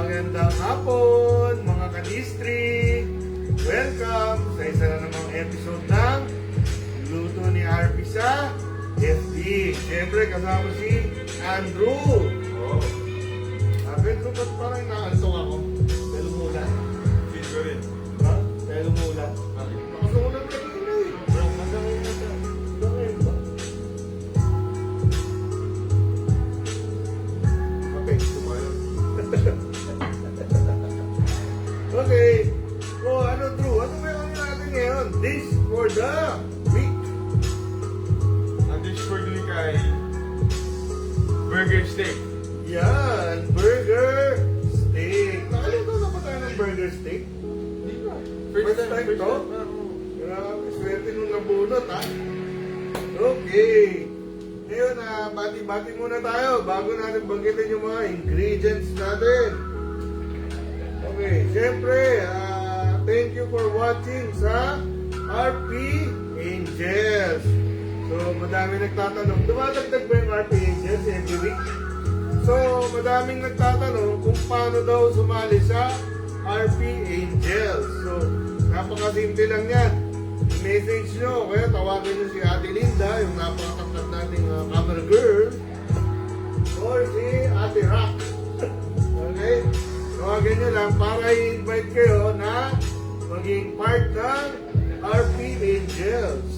Magandang hapon mga ka-district! Welcome sa isa na namang episode ng Luto ni RP sa FB. Siyempre kasama si Andrew. Andrew, ba't parang naantok ako? Dahil umulan. Feel ko rin. Ha? Dahil umulan. Nakasunan kanina eh. Hanggang ngayon ba? Okay, tumayo. Okay. So, ano Drew? Ano meron natin ngayon? Dish for the week. Ang dish for the week ay burger steak. Yan, burger steak. Nakalimutan na ba tayo ng burger steak? Hindi ba? First time to? Grabe, swerte nung nabunot ha. Okay. Ngayon, bati-bati muna tayo bago natin banggitin yung mga ingredients natin. Okay, siyempre, thank you for watching sa RP Angels. So, madami nagtatanong, dumadagdag ba yung RP Angels every week? So, madaming nagtatanong kung paano daw sumali sa RP Angels. So, napakasimple lang yan. Message nyo, kaya tawagin nyo si Ate Linda, yung napakatatlad nating camera girl, or si Ate Rock. Okay? Tawagin nyo lang para i-invite kayo na maging part ng RP Angels.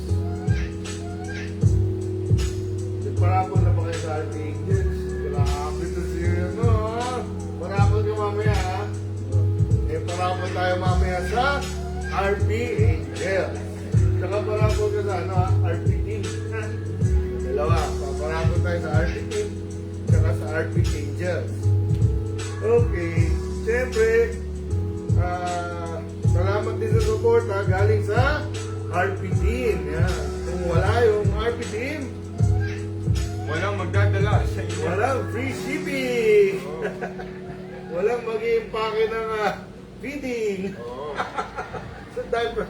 Parapon na ba kayo sa RP Angels? Grabe to siya, no? Parapon nyo mamaya, ha? Parapon tayo mamaya sa RP Angels. Saka parapon ka sa RP Team. Dalawa. Parapon tayo sa RP Team, saka sa RP Angels. Okay. Siyempre, salamat din sa support galing sa RP Team. Yan. Kung wala yung RP Team, Walang magdadala sa inyo. walang free shipping. Walang mag-i-impake ng feeding. Oo. Sa diaper.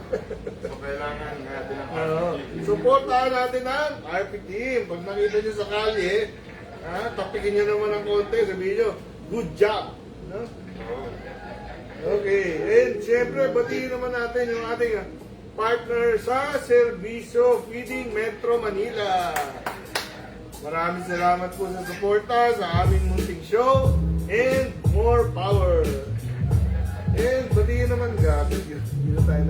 So, kailangan natin ang Supportahan natin ang RP Team. Pag nakita nyo sa kalye, tapikin nyo naman ng konti. Sabihin nyo, good job. No? Oo. Okay. And syempre, batiin naman natin yung ating partner sa Servicio Feeding Metro Manila. Maraming salamat po sa suporta sa aming munting show and more power. And batiin naman gabi. Dito tayo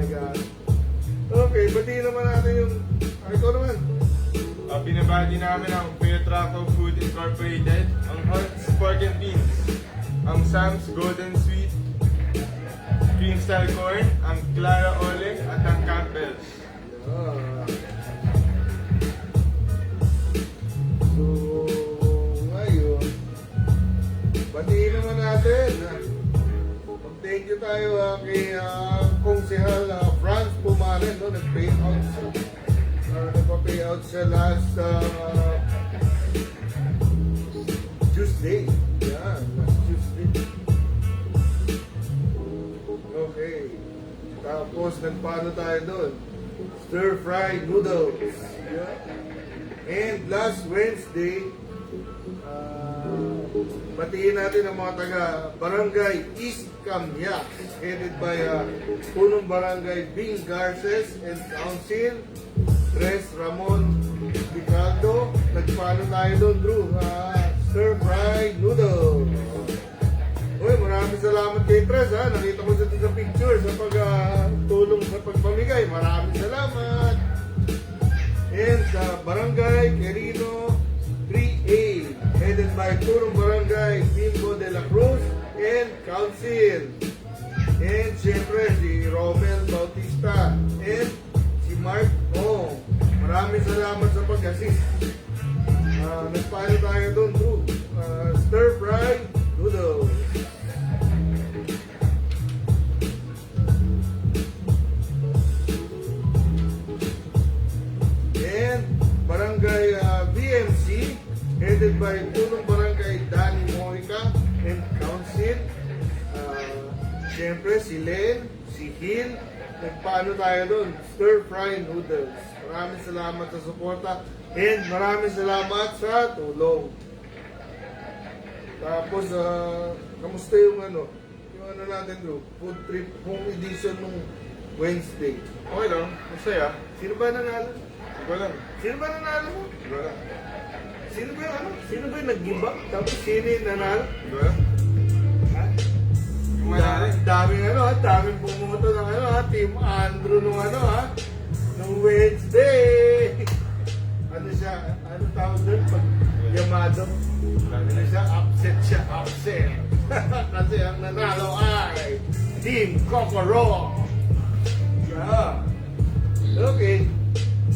Okay, batiin naman natin yung ikaw naman. Binabati namin ang Pietraco Food Incorporated, ang Hunt's Pork and Beans, ang Sam's Golden Sweet, Cream Style Corn, ang Clara Ole, at ang Campbell's. So, ngayon, batiin naman natin. Thank you tayo kay Konsehal Franz Pumaren, no? Nagpa-payout siya last Tuesday. Yan, last Tuesday. Okay. Tapos nagpaano tayo doon? Stir-fried noodles. Yeah. And last Wednesday, batiin natin ang mga taga Barangay East Camya, headed by Punong Barangay Bing Garces and Council Tres Ramon Ricardo. Nagpaano tayo doon, Drew? Stir-fried noodles. Uy, maraming salamat kay Tres, ha? Nakita ko sa picture sa pagtulong sa pagpamigay. Maraming salamat. And sa Barangay Quirino 3A, headed by Turong Barangay Bimbo de la Cruz and Council. And siyempre si Romel Bautista and si Mark Hong. Maraming salamat sa pag-assist. Nagpaano tayo doon, Drew? Stir-fried noodles. And Barangay BMC, headed by Punong Barangay Danny Mojica and Council. Siyempre si Len, si Hill, nagpaano tayo doon? Stir-fried noodles. Maraming salamat sa suporta and maraming salamat sa tulong. Tapos, kamusta yung natin bro? Food trip home edition nung Wednesday. Okay lang, masaya. Sino ba nanalo? Hindi ko lang. Sino ba nanalo mo? Hindi ko lang. Sino ba yung Sino ba yung nag-give up? Tapos sino yung nanalo? Hindi ko lang. Ha? Yung manalo. Daming pumunta ng Team Andrew nung nung Wednesday. Ano siya? Ano tawag doon? Pag yamado. Ano siya? Upset. Kasi ang nanalo ay Team Kokoro. Yeah. Okay.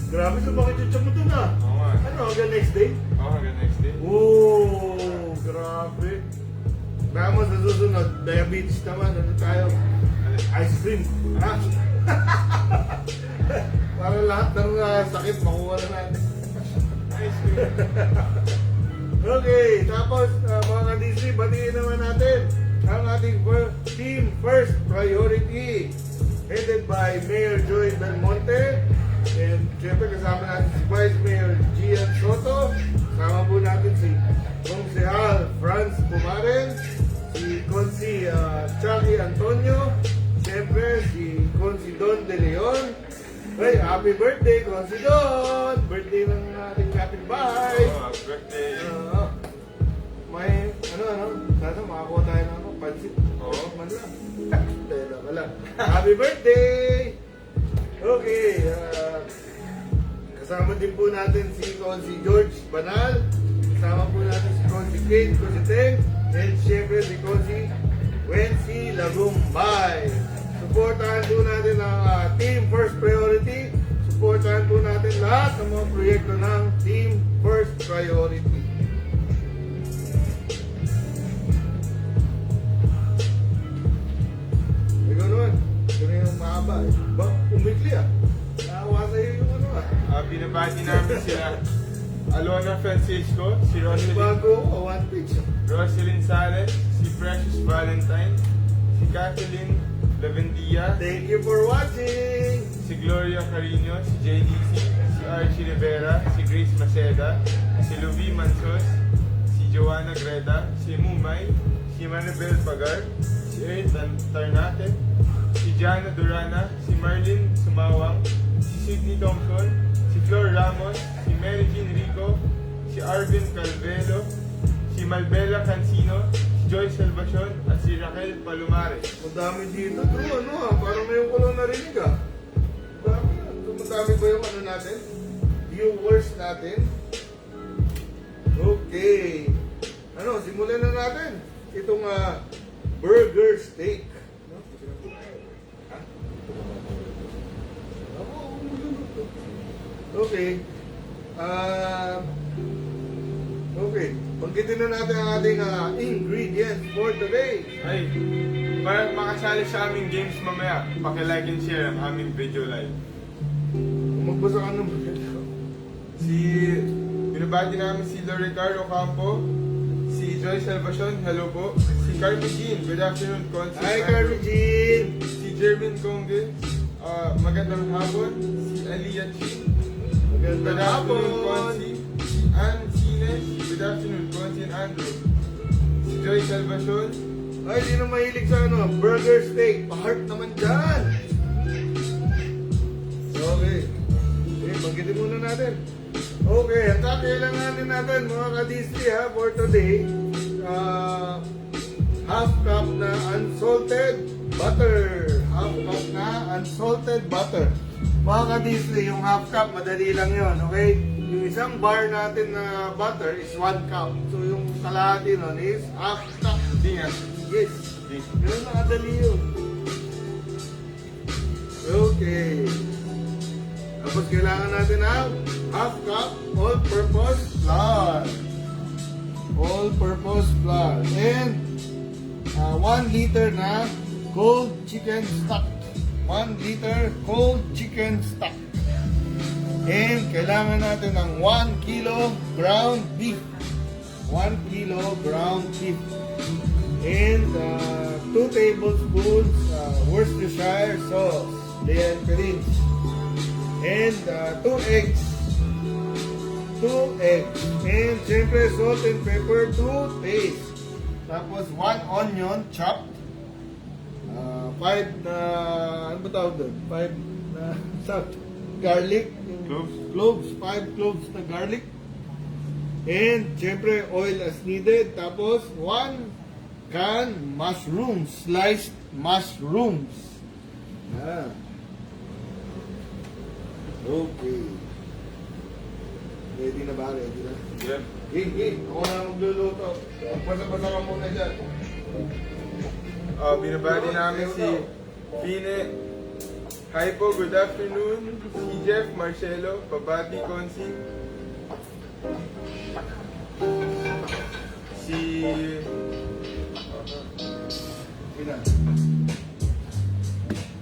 Grabe sa bakit yung mo dun Oo nga. Ano, hanggang next day? Oo, hanggang next day. Oh, grabe. Baka mo sa susunod, diabetes naman, ano tayo? Ice cream. Ha? Para lahat ng sakit makuha na natin. Ice cream. Okay, tapos mga ka-DC, batiin naman natin ang ating team first priority headed by Mayor Joy Belmonte and syempre kasama natin si Vice Mayor Gian Soto, kasama po natin si Konsehal Franz Pumaren, si Konsi Chucky Antonio, syempre si Konsi Don De Leon. Hey, happy birthday Konsi Don! Birthday ng ating kapitbahay! Oo, happy birthday. May, sana makakuha tayo ng pansit. Oo. Man lang. Tela ka lang. Happy birthday! Okay, kasama din po natin si George Banal, kasama po natin si Kate Cositeng, and syempre si Wency Lagumbay. Supportahan po natin ang Team First Priority. Supportahan po natin lahat ng mga proyekto ng Team First Priority. Ikaw naman, ito yung mahaba eh. Ba, umikli Nakawa sa'yo yung Binabati namin sila. Alona Francisco, si Bago ako, one page. Roselyn Sales, si Precious Valentine, si Kathleen Lavendia, Thank you for watching! si Gloria Carino, si JDC, si Archie Rivera, si Grace Maceda, si Luvi Mansos, si Joanna Greta, si Mumay, si Manibel Pagar, si Earth Tarnate, si Jana Durana, si Marlene Sumawang, si Sidney Thompson, si Flor Ramos, si Mary Jean Rico, si Arvin Calvelo, si Malbella Cancino, si Joyce Salvacion, at si Raquel Palomares. Madami dito, true, parang ngayon ko lang narinig Madami ba yung natin? Viewers natin? Okay. Simulan na natin. Itong burger steak. Okay. Okay. Panggitin na natin ang ating ingredients for today. Ay, para makasali sa aming games mamaya, paki-like and share ang aming video live. Magbasa ka naman. Binabati namin si Loricardo Campo, si Joy Salvacion, hello po. Si Carmi Jean, good afternoon, Consi. Hi, Carmi Jean! Si Jermin Conde, magandang hapon. Si Aliyah Chin, Magandang good afternoon, hapon! Consi. Si Ann Sines, good afternoon, Consi and Andrew. Si Joy Salvacion, Ay, di na mahilig sa burger steak. Pa-heart naman dyan. Okay. Okay, banggitin muna natin. Okay, ang kakailanganin natin mga ka-DC for today, half cup na unsalted butter. Half cup na unsalted butter. Mga ka-DC, yung half cup, madali lang yon, okay? Yung isang bar natin na butter is 1 cup. So yung kalahati nun is half cup. di nga. Yes. Di. Ganun na kadali yun. Okay. Tapos kailangan natin ng half cup all-purpose flour. All-purpose flour. And 1 liter na cold chicken stock. 1 liter cold chicken stock. And kailangan natin ng 1 kilo ground beef. 1 kilo ground beef. And 2 tablespoons Worcestershire sauce. Leon Perins. And 2 eggs. 2 eggs. And syempre salt and pepper to taste. Tapos 1 onion chopped. 5 na, ano ba tawag doon? 5 na chopped garlic. Cloves. Cloves, 5 cloves na garlic. And, syempre, oil as needed. Tapos, 1 can mushrooms, sliced mushrooms. Ah. Okay. Ready na ba? Ready na? Yep. Ako na magluluto. Basa-basa ka muna dyan. Binabati namin si Fine. Hi po, good afternoon. Si Jeff Marcelo, Pabati Consi. Si... Sina?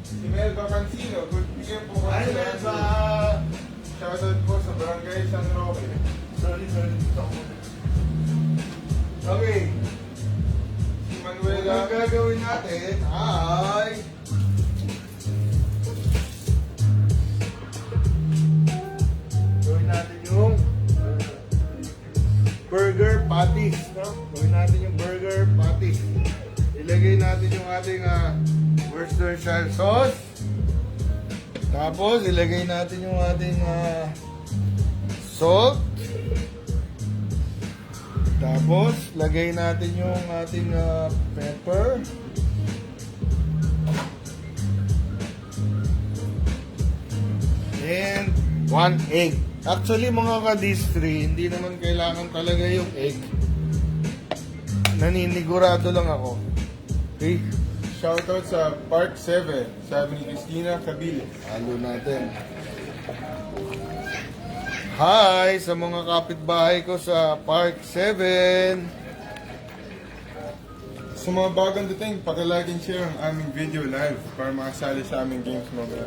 Si Melba Cancino, good bigyan po ko Ay, sila. Melba! Shoutout po sa Barangay San Roque. Sorry. Okay. Si Manuela. Ang gagawin natin ay gawin natin yung burger patties, no? Gawin natin yung burger patties. Ilagay natin yung ating Worcestershire sauce. Tapos ilagay natin yung ating salt. Tapos, lagay natin yung ating pepper. And 1 egg. Actually, mga ka-distri, hindi naman kailangan talaga yung egg. Naninigurado lang ako. Okay? Shoutout sa Park 7, sabi ni Christina Cabile. Halo natin. Hi sa mga kapitbahay ko sa Park 7. Sa mga bagong dating, pakilike and share ang aming video live para makasali sa aming games mga.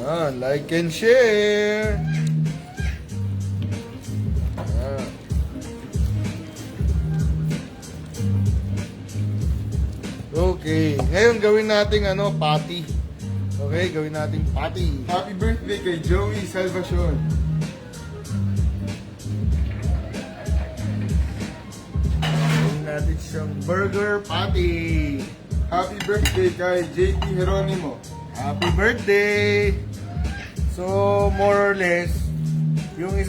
Yan, like and share. Yan. Okay, ngayon gawin nating patty. Okay, gawin nating patty. Happy birthday kay Joey Salvacion. Gawin natin siyang burger patty. Happy birthday kay JT Geronimo. Happy birthday! So, more or less, yung 1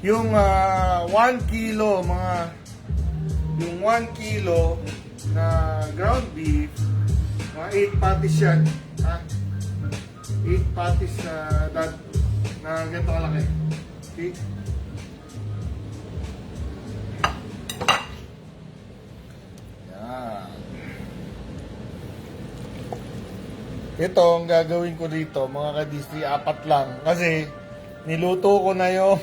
kilo, yung 1 kilo na ground beef, mga 8 patties yan. Ha? 8 patties na ganito kalaki. Okay? Yan. Ito, ang gagawin ko dito, mga kadistri, 4 lang. Kasi, niluto ko na yung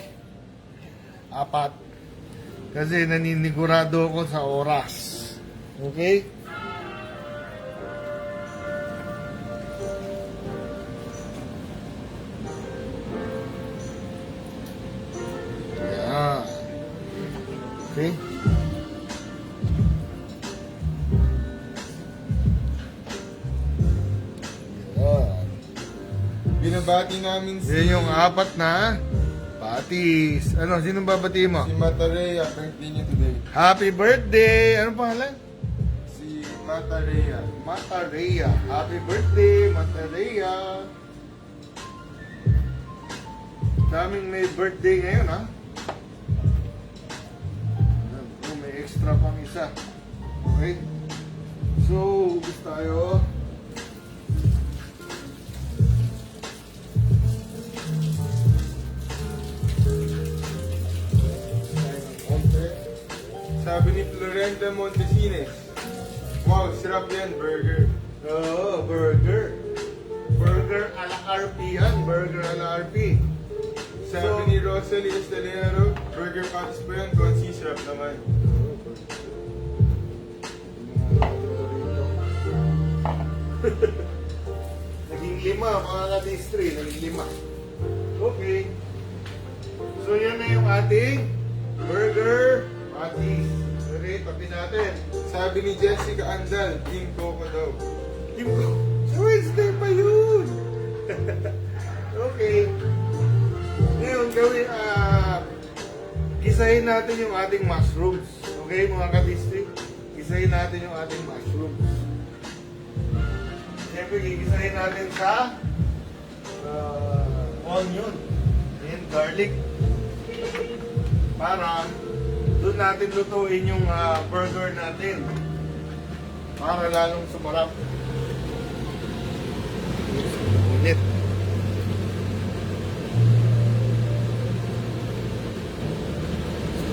4. Kasi naninigurado ako sa oras. Okay? Yan. Okay? Yan. Binabati namin si... Yan yung 4 na patis. Ano, sinong babatiin mo? Si Matareya, birthday niya today. Happy birthday! Ano pangalan? Si Matareya. Matareya. Happy birthday, Matareya. Daming may birthday ngayon, ha? Ayan. Oh, may extra pang isa. Okay? So, ubus tayo. Sabi ni Florenta Montesines, wow, sarap yan, burger. Oo, burger. Burger a la RP yan. Burger a la RP. Sabi ni Rosalie Estelero, burger patties po yan, konsi, sarap naman. Naging 5, mga ka-distri. Naging 5. Okay. So, yan na yung ating burger patties. Okay, tabi natin. Sabi ni Jessica Andal, Team Coco daw. Yung sa Wednesday pa yun. Okay. Ngayon, gawin, gisahin natin yung ating mushrooms. Okay, mga ka-district? gigisahin natin yung ating mushrooms. Siyempre, gigisahin natin sa onion and garlic para doon natin lutuin yung burger natin para lalong sumarap. Init.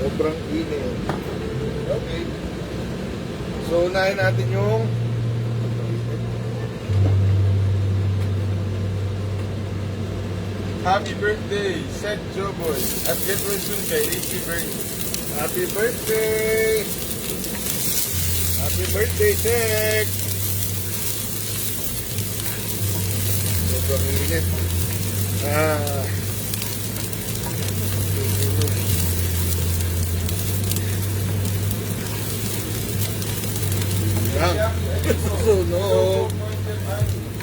Sobrang init. Okay. So, unahin natin yung Happy birthday, Seth Joboy. At get well soon kay AC Bernie. happy birthday! Happy birthday, Tek! Sobrang init. Yan. Susunog.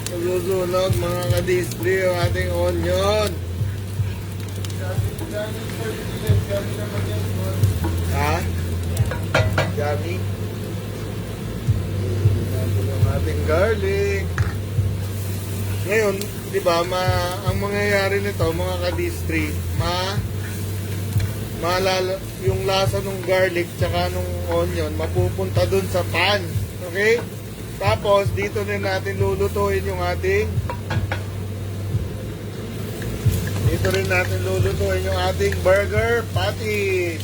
Susunog mga ka-display yung ating onion. Ha? Yummy. Natin yung ating garlic. Ngayon, di ba, ang mangyayari nito, mga ka-distri, yung lasa ng garlic tsaka nung onion, mapupunta dun sa pan. Okay? Tapos, dito rin natin lulutuin yung ating burger patties.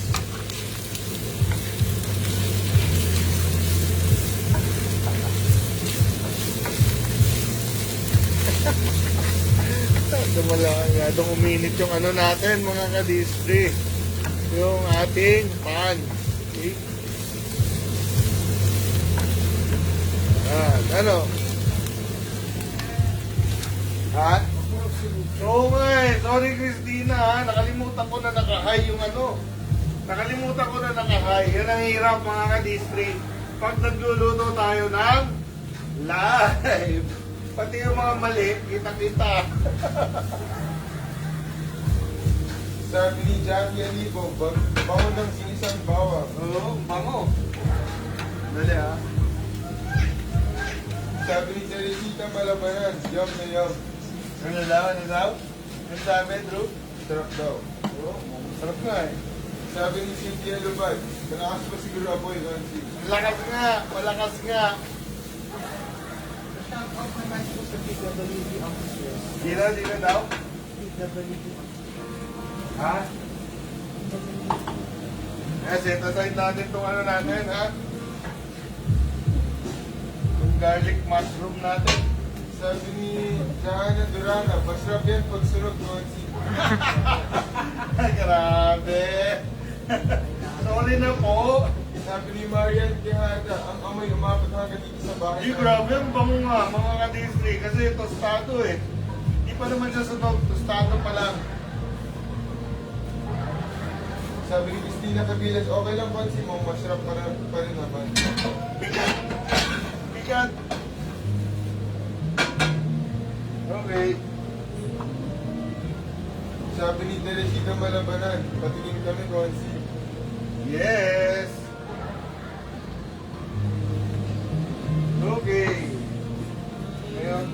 Masyadong uminit yung ano natin, mga ka-distri. Yung ating pan. Okay? Ano? Ha? Oo nga eh. Sorry Christina ha. Nakalimutan ko na naka-high yung ano. Nakalimutan ko na naka-high. Yan ang hirap mga ka-distri. Pag nagluluto tayo ng live. Pati yung mga mali, kita-kita. Sabi ni Jackie Alibo, bango ng sinisang bawang. Oo, bango. Dali ha. Sabi ni Teresita Malabanan, yum na yum. Ano daw? Ano sabi, Drew? Sarap daw. Oo, sarap nga eh. Sabi ni Cynthia Lubad, malakas pa siguro ako yung Nancy. Malakas nga, malakas nga. Shout out naman po sa PWD officers. Dila daw? PWD. Ha? Set aside natin itong ano natin, ha? Yung garlic mushroom natin. Sabi ni Jahana Durana, masarap yan pag sunog Nancy. Grabe. Sorry na po. Sabi ni Marian Tejada, ang amoy umabot hanggang dito sa bahay. Di grabe, ang bango nga, mga ka-distri. Kasi tostado eh. Di pa naman siya sunog, tostado pa lang. Sabi ni Christina Cabilas, okay lang Nancy mo, masarap pa rin naman. Bigat. Bigat. Okay. Sabi ni Teresita Malabanan, patingin kami Nancy. Yes. Okay. Ngayon,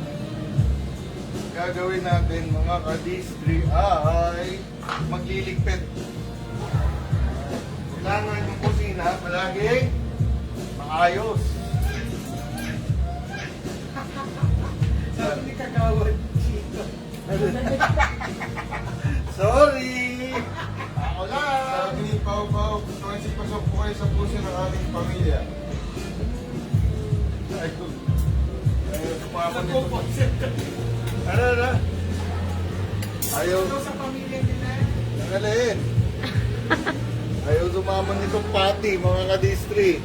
gagawin natin mga ka-distri ay magliligpit. Kailangan yung kusina palaging maayos. Sabi ni Kagawad Chito. Sorry! Ako lang! Sabi ni Pau Pau, Nancy, pasok po kayo sa puso ng aming pamilya. Ay, kung... Ayaw sumama nito. Ano? Ayaw... Ito sa pamilya nila. Nangalin. Ayaw sumama nitong pati, mga ka-distri.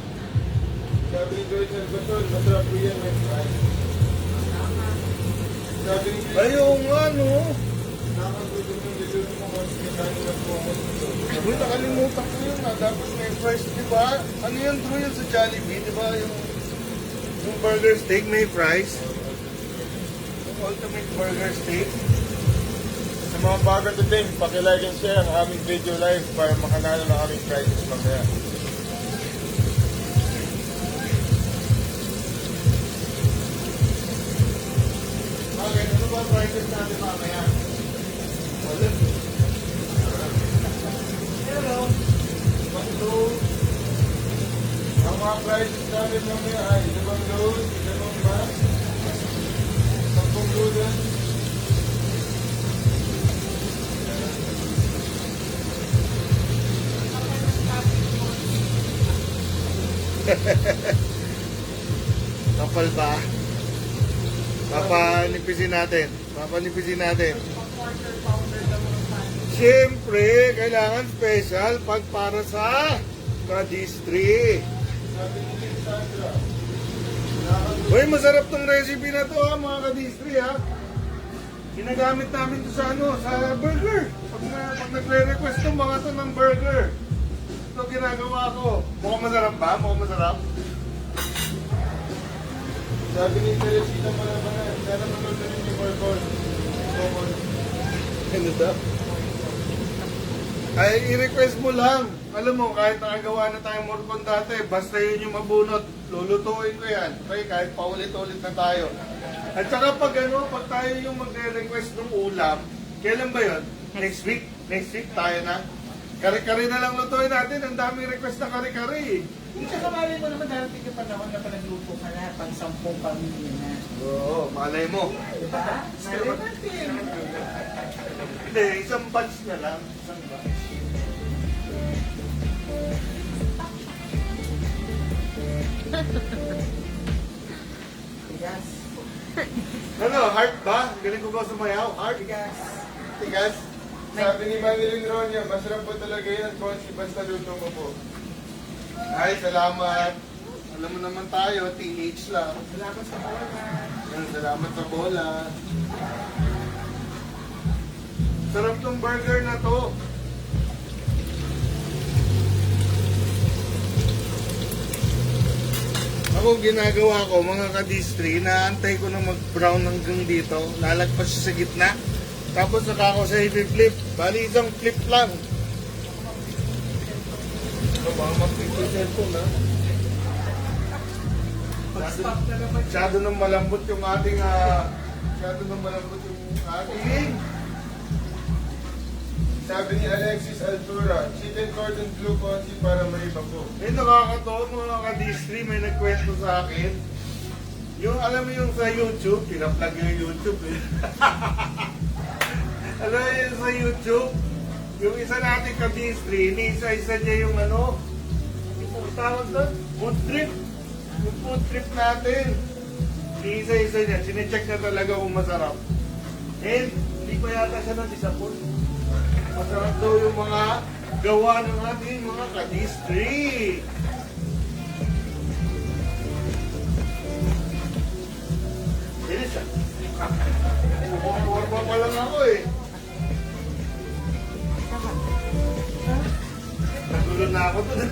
Sabi ni George Albatol, masarap po yan, my friend. Sabi ni Ayaw nga, no? nakakagudong yung niluluto mo kasi kasali na po ako dito. Uy, nakalimutan ko yun na. Dapat may fries, di ba? Ano yun, Drew, yun sa Jollibee, di ba? Yung burger steak may fries. Yung ultimate burger steak. Sa mga bago today, pakilike and share ang aming video live para makanalo ng aming prizes mamaya. prices natin mamaya. Wala. Pero, Load. Ang mga prices namin mamaya ay 5 load, 2 bus, 10 budol. kapal ba? Papanipisin natin. Papanipisin natin. Quarter pounder lang ang pan. Siyempre, kailangan special pag para sa Kadistri. Sabi ni King Sandra, Uy, masarap tong recipe na to ha, mga Kadistri ha. Ginagamit namin to sa ano, sa burger. Pag nagre-request to mga to ng burger. Ito ginagawa ko. Mukhang masarap ba? Mukhang masarap? sabi ni Teresita Malabanan, sana manood na rin yung Bourbon. Ano daw? Ay, i-request mo lang. Alam mo, kahit nakagawa na tayong morcon dati, basta yun yung mabunot, lulutuin ko yan. Okay, kahit paulit-ulit na tayo. At saka pag ano, pag tayo yung magre-request ng ulam, kailan ba yun? Next week? Next week tayo na. Kare-kare na lang lutuin natin. Ang daming request na kare-kare. Hindi ka kamali mo naman darating yung panahon na panagluto ka na, pang 10 pamilya na. Oo, malay mo. Diba? Malay natin. Hindi, isang batch na lang. Isang batch. Bigas. Ano, heart ba? Galing ko ba sumayaw? Heart? Bigas. Tigas? Sabi ni Manilyn Ronya, masarap po talaga yan, Consi, basta luto mo po. Ay, salamat. Alam mo naman tayo, teenage lang. Salamat sa bola. Yan, salamat sa bola. Sarap tong burger na to. Ako ginagawa ko, mga kadistri, inaantay ko na mag-brown hanggang dito. Lalagpas siya sa gitna. Tapos saka ako sa i-flip. Bali, isang flip lang. Ito, baka mag-flip yung cellphone, ha? Pag-stop na naman. Masyado nang malambot yung ating masyado nang malambot yung ating Sabi ni Alexis Altura, chicken cordon bleu Consi para maiba po. eh nakakatawa mga ka-distri, may nagkwento sa akin yung alam mo yung sa YouTube, pinaplug yung YouTube eh. Alam mo yung sa YouTube, yung isa natin ka-distri, iniisa-isa niya yung ano, yung tawag doon, food trip. Yung food trip natin, iniisa-isa niya, sinecheck na talaga kung masarap. And hindi pa yata siya na-disappoint. Masarap daw yung mga gawa ng ating mga kadistri. Bilis ah. Pumuporma pa lang ako eh. Nagulo na ako doon.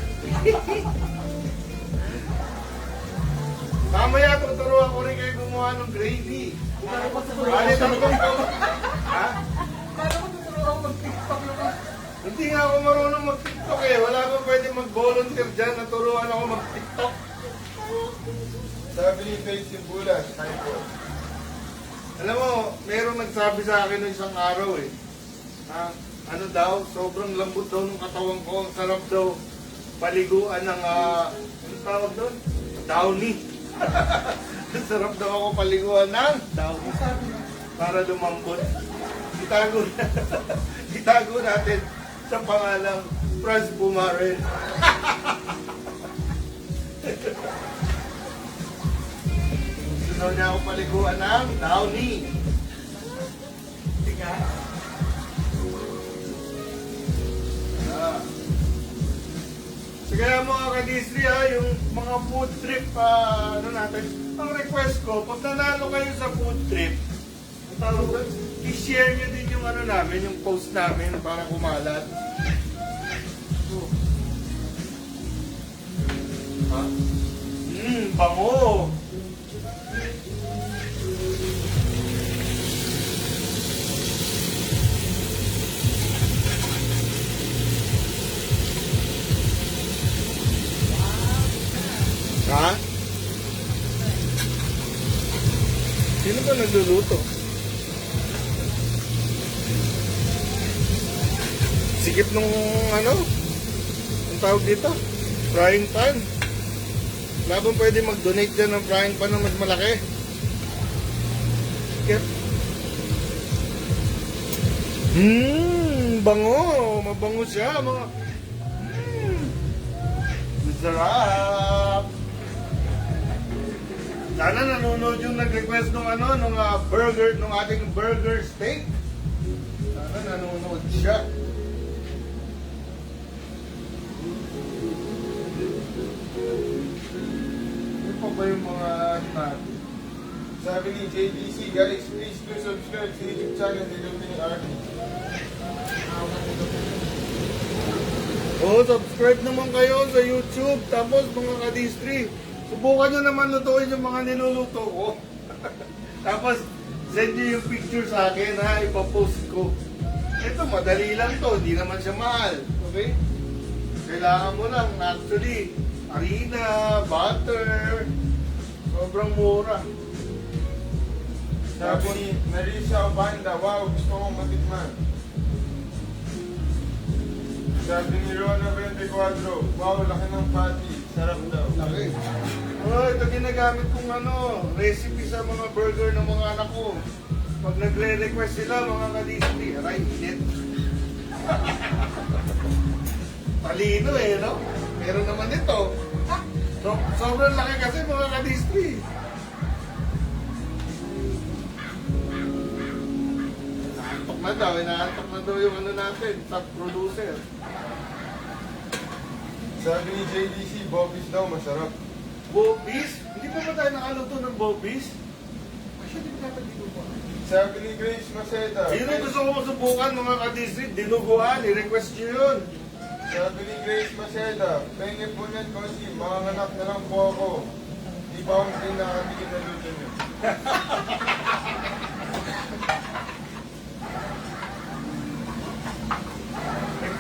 Mamaya tuturuan ko rin kayo gumawa ng gravy. Bali, tatlong gawa. Ha? Paano mo tuturuan mag-tiktok naman? Hindi nga ako marunong mag-tiktok eh. Wala akong pwede mag-volunteer dyan. Naturuan ako mag-tiktok. Sabi ni Faith Simbulas, hi po. Alam mo, merong nagsabi sa akin noong isang araw eh. Ano daw, sobrang lambot daw ng katawan ko. Ang sarap daw paliguan ng, ano tawag doon? Downy. Ang sarap daw ako paliguan ng downy. Para lumambot. Itago natin sa pangalang Franz Bumaren. Gusto niya ako paliguan ng downy. Bigas. So kaya mga kadistri yung mga food trip, ano natin, ang request ko, pag nanalo kayo sa food trip, ang tawag doon, i-share nyo din yung ano namin, yung post namin para kumalat. Ha? Bango! Ha? Sino ba nagluluto? Sikip nung ano, ang tawag dito, frying pan. Wala bang pwede mag-donate dyan ng frying pan na mas malaki? Sikip. Bango. Mabango siya. Mga... Masarap. Sana nanonood yung nag-request nung ano, nung burger, nung ating burger steak. Sana nanonood siya. Ano pa ba yung mga natin? Sabi ni JDC, guys, please do subscribe sa YouTube channel ni Lumini Army. Oo, subscribe naman kayo sa YouTube. Tapos mga kadistri, subukan nyo naman lutuin yung mga niluluto ko. Tapos, send nyo yung picture sa akin ha, ipapost ko. Ito, madali lang to, hindi naman siya mahal. Okay? Kailangan mo lang, actually, harina, butter, sobrang mura. Sabi ni Marisa Obanda, wow, gusto kong matikman. Sabi ni Rona 24, wow, laki ng patty. Sarap daw. Laki. Oh, ito ginagamit kong ano, recipe sa mga burger ng mga anak ko. Pag nagre-request sila, mga kadistri, aray, init. Talino eh, no? Meron naman ito. So, sobrang laki kasi mga kadistri. Inaantok na daw yung ano natin, top producer. Sabi ni JDC, Bobby's daw masarap. Bobis? Hindi pa ba tayo nakaluto ng Bobis? Actually, hindi dapat dinuguan. Sabi ni Grace Maceda, Sino gusto ko masubukan mga ka-district? Dinuguan, i-request nyo yun. sabi ni Grace Maceda, penge po niyan kasi manganak na lang po ako. Di ba akong pinakatigil na luto niyo?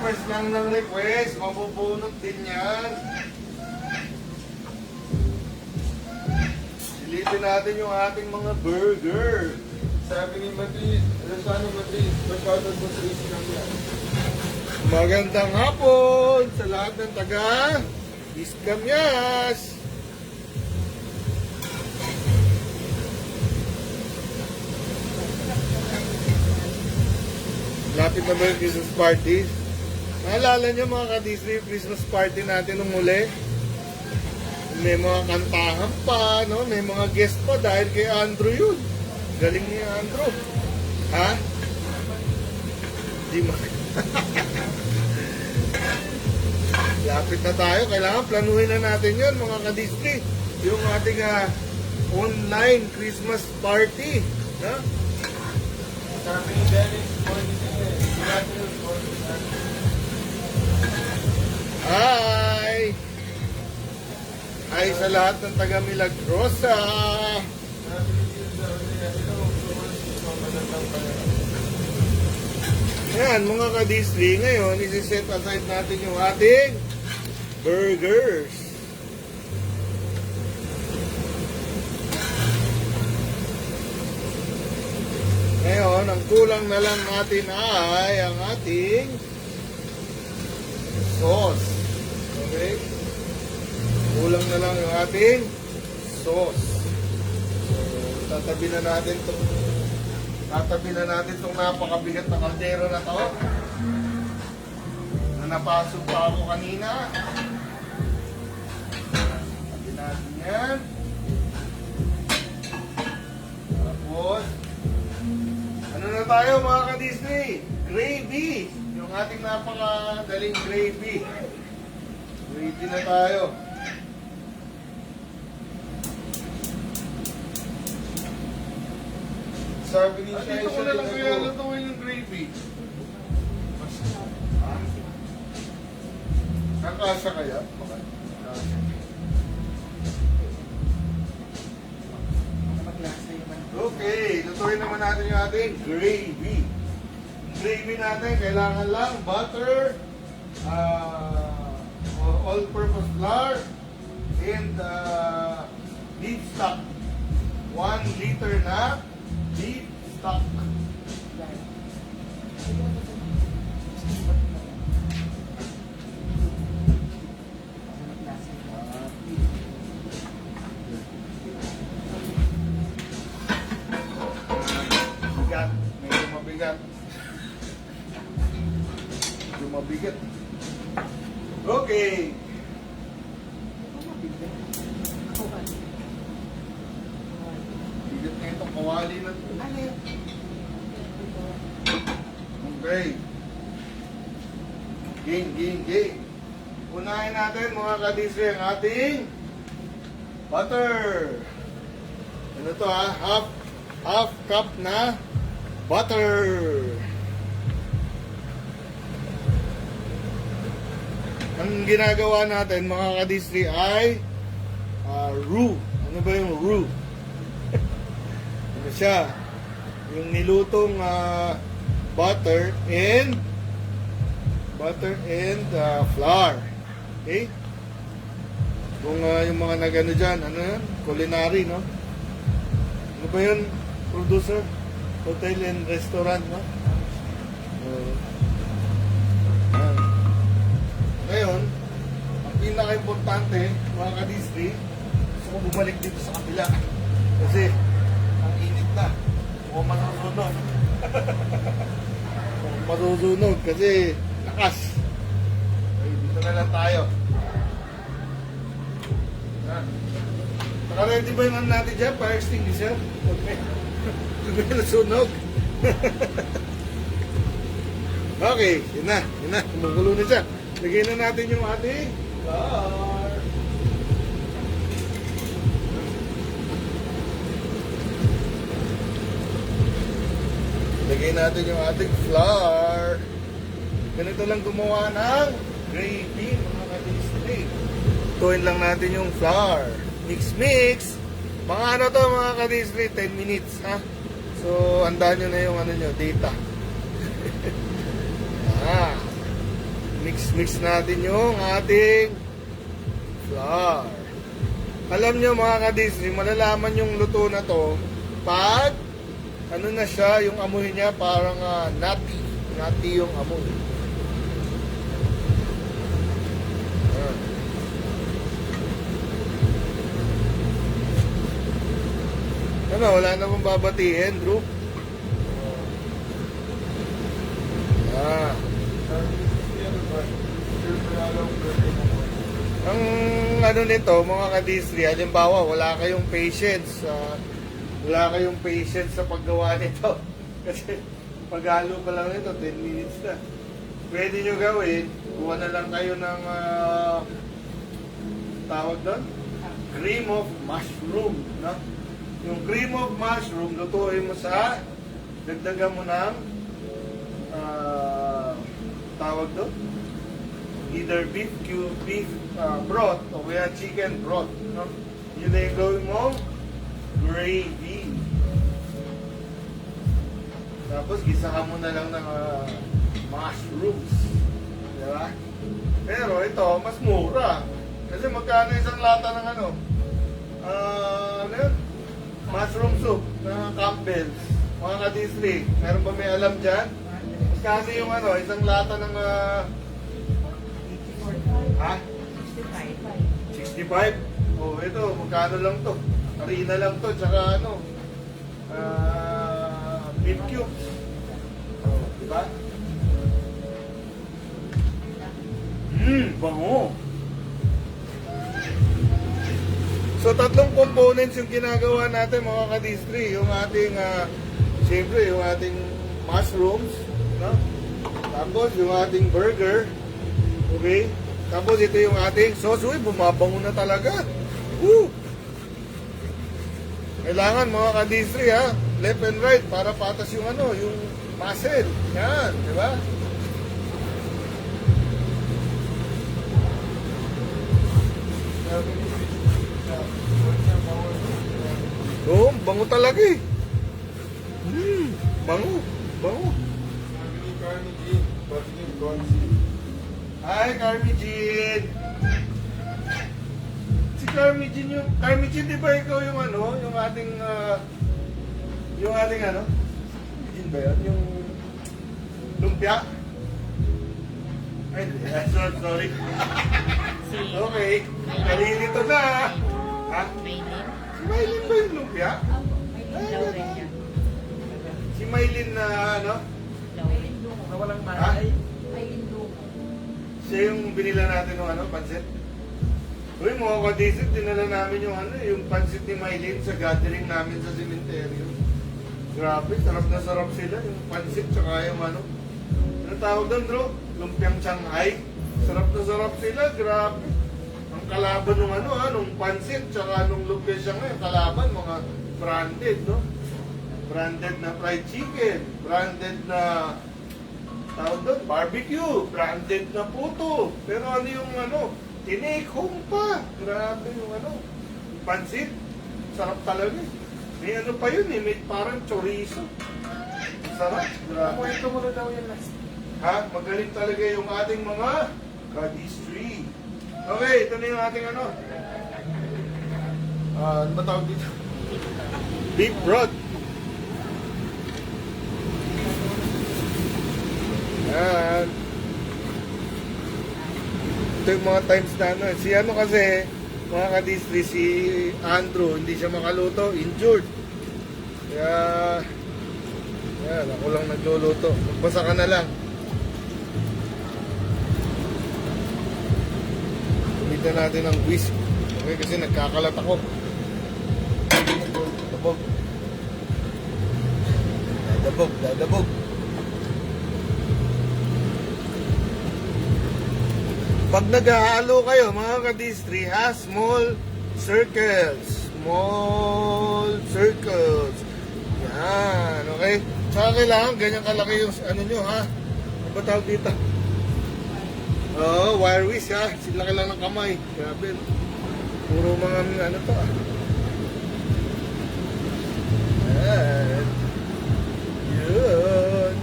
Request lang ng request, mabubunot din yan. Silipin natin yung ating mga burger. Sabi ni Madrid, Rosano Madrid, masyadong mo sa isi lang yan. Magandang hapon sa lahat ng taga Iskamyas. Lapit na ba yung Christmas party? Naalala niyo mga ka-Disney, Christmas party natin nung muli? May mga kantahan pa, no? May mga guest pa dahil kay Andrew yun. Galing ni Andrew. Ha? Di ma... Lapit na tayo. Kailangan planuhin na natin yun mga ka-Disney. Yung ating online Christmas party. No? Sabi ni Dennis, 46, Gracias for the Hi! Hi sa lahat ng taga Milagrosa. sabi ni Gilda, hello, magandang pala. Ayan, mga ka-Disney, ngayon, isi-set aside natin yung ating burgers. Ngayon, ang kulang na lang natin ay ang ating sauce. Okay? Kulang na lang yung ating sauce. So, tatabi na natin itong napakabigat na kaldero na to. Na napasok pa ako kanina. Tatabi natin yan. Tapos, ano na tayo mga ka-Disney? Gravy! Yung ating napakadaling gravy. Gravy na tayo. Sabi ni Shai Dito ko na lang kaya lutuin yung gravy. Kakasa kaya? Baka. Maglasa naman. Okay, lutuin naman natin yung ating gravy. Gravy natin, kailangan lang butter, all-purpose flour, and beef stock. 1 liter na beef stock. bigat. Okay. Bigat na itong kawali na ito. Ano yun? Okay. Game. Unahin natin mga kadisre ang ating butter. Ano to ha? Half cup na butter. Ang ginagawa natin mga kadisre ay roux. Ano ba yung roux? Ano siya? Yung nilutong butter and flour. Okay? Kung yung mga nagano dyan, ano yun? Culinary, no? Ano ba yun, producer? Hotel and restaurant, no? Yan. Ngayon, ang pinaka-importante, mga kadisri, gusto ko bumalik dito sa kabila. Kasi, ang init na. O masusunog. Masusunog kasi lakas. Okay, dito na lang tayo. Naka-ready ba yung ano natin dyan? Fire extinguisher? Okay. Hindi na nasunog. Okay, yun na. Kumukulo na siya. Lagyan na natin yung ating flour. Lagyan natin yung ating flour. Ganito lang gumawa ng gravy, mga kadisri. Tuin lang natin yung flour. Mix. Mga ano to mga kadisri, 10 minutes ha. So, handaan nyo na yung ano nyo, data. Mix natin yung ating flour. Alam nyo mga kadisri, malalaman yung luto na to pag ano na siya, yung amoy niya parang nutty yung amoy. Ano, wala namang babatiin, Drew. Ang ano nito, mga kadisri, halimbawa, wala kayong patience sa paggawa nito. Kasi paghalo pa lang nito, 10 minutes na. Pwede nyo gawin, kuha na lang kayo ng tawag doon? Cream of mushroom. No? Yung cream of mushroom, lutuin mo sa, dagdagan mo ng tawag doon? Either beef broth o kaya chicken broth. No? Yun na yung gawin mong gravy. Tapos gisahan mo na lang ng mushrooms. Diba? Pero ito, mas mura. Kasi magkano isang lata ng ano? Ano yun? Mushroom soup na Campbell's. Mga kadisri, meron ba may alam dyan? Magkano yung ano, isang lata ng ha? 65. Oh, ito, magkano lang to? Harina lang to, tsaka ano, beef cubes. Oh, diba? Bango. So, tatlong components yung ginagawa natin mga kadistri. Yung ating, siyempre, yung ating mushrooms, no? Tapos, yung ating burger. Okay? Tapos, ito yung ating sauce. Uy, bumabango na talaga. Woo! Kailangan mga kadistri ha, left and right para patas yung ano, yung muscle. Yan, di ba? Oo, bango talaga eh. Bango. Hi, Carmi Jean. Si Carmi Jean, di ba ikaw yung ano, yung ating ano? Jean ba yun? Yung lumpia? Ay, sorry. Okay, nalilito na. Ha? Si Maylin ba yung lumpia? Si Maylin na ano? Na walang malay. Siya yung binila natin ng pansit. Uy, mga kadisip, dinala namin yung pansit ni Mylene sa gathering namin sa cementerio. Grabe, sarap na sarap sila. Yung pansit, tsaka yung ano tawag doon, bro? Lumpiang Shanghai. Sarap na sarap sila, grabe. Ang kalaban nung nung pansit, tsaka nung lumpiang Shanghai, ang kalaban, mga branded, no? Branded na fried chicken, branded na tawag doon, barbecue, branded na puto. Pero ano yung tinake home pa. Grabe yung yung pansit. Sarap talaga. May pa yun eh, may parang chorizo. Sarap, grabe. Kwento mo na daw yan last. Ha? Magaling talaga yung ating mga kadistry. Okay, ito na yung ating ano ba tawag dito? Beef broth. Yan. Ito yung mga times na si kasi, mga kadistri, si Andrew, hindi siya makaluto, injured. Kaya, yan, ako lang nagluluto. Magbasa ka na lang. Gamitan natin ng whisk. Okay, kasi nagkakalat ako. Dadabog. Dadabog, dadabog. Pag naghahalo kayo, mga kadistri, small circles. Small circles. Yan, okay? Saka kailangan ganyan kalaki yung nyo, ha? Ano ba tawag dito? Wire whisk, ha? Laki lang ng kamay. Grabe, no? Puro mga to, Yan. Yun.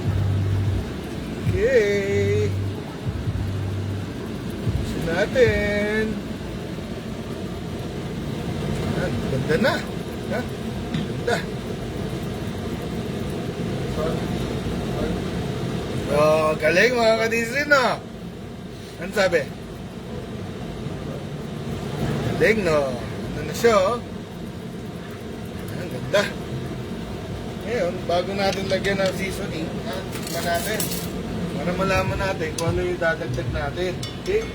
Okay. Gusto natin. Yan, ganda na. Ha? Ganda. Galing mga kadisri, no? Ano sabi? Galing, no? Ano na siya, oh? Ang ganda. Ngayon, bago natin lagyan ng seasoning, tikman natin. Para malaman natin kung ano yung dadagdag natin. Okay?